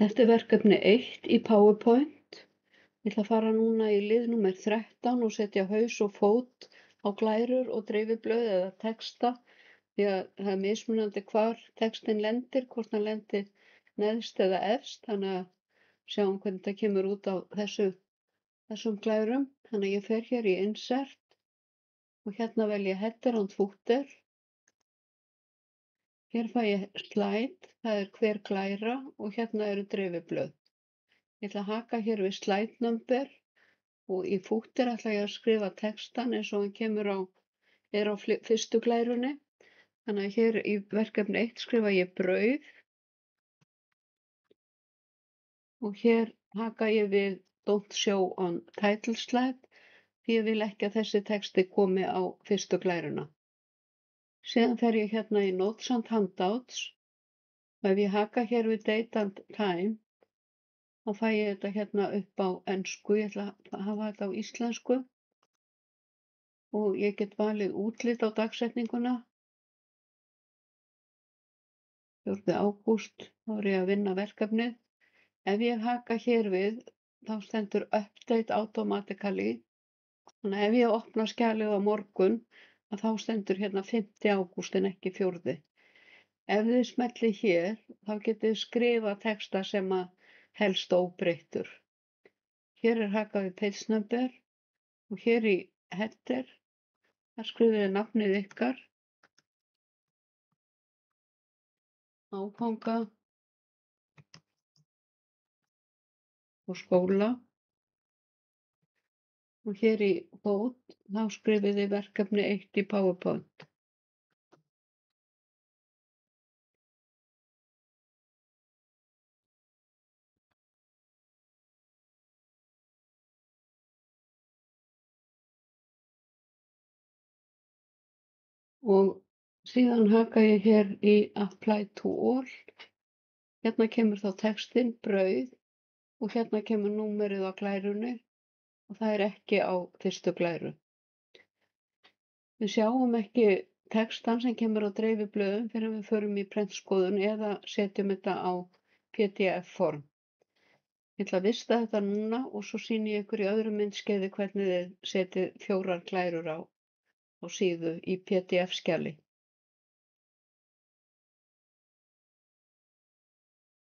Þetta er verkefni 1 í PowerPoint. Ég ætla að fara núna í lið númer 13 og setja haus og fót á glærur og dreifiblöð eða texta því að það er mismunandi hvar textinn lendir, hvort hann lendir neðst eða efst, þannig að sjáum hvernig þetta kemur út á þessum glærum. Þannig að ég fer hér í Insert og hérna vel ég Header and Footer. Hér fæ ég slide, það er hver glæra og hérna eru dreifiblöð. Ég ætla að haka hér við slide number og í footer ætla ég að skrifa textan eins og hann er á fyrstu glærunni. Þannig að hér í verkefni 1 skrifa ég brauð og hér haka ég við Don't show on title slide því ég vil ekki að þessi texti komi á fyrstu glæruna. Síðan fer ég hérna í Notes and Handouts og ef ég haka hér við Date and Time þá fæ ég þetta hérna upp á ensku, ég ætla að hafa þetta á íslensku og ég get valið útlit á dagsetninguna. 4. ágúst, þá er ég að vinna verkefnið. Ef ég haka hér við, þá stendur Update Automatically. Þannig að ef ég opna skjalið á morgun, að þá stendur hérna 5. ágúst en ekki 4. Ef þið smellið hér, þá getið þið skrifað texta sem að helst óbreyttur. Hér er hakað við Page Number og hér í Header, þar skrifið þið nafnið ykkar, áfanga og skóla og hér í bót þá skrifið þið verkefni 1 í PowerPoint. Og síðan haka ég hér í Apply to All. Hérna kemur þá textinn, brauð, og hérna kemur númerið á glærunni og það er ekki á fyrstu glæru. Við sjáum ekki textan sem kemur á dreifiblöðum fyrir við förum í prentskoðun eða setjum þetta á PDF-form. Ég ætla að vista þetta núna og svo sýni ég ykkur í öðru myndskeiði hvernig þið setið 4 glærur á síðu í PDF-skjali.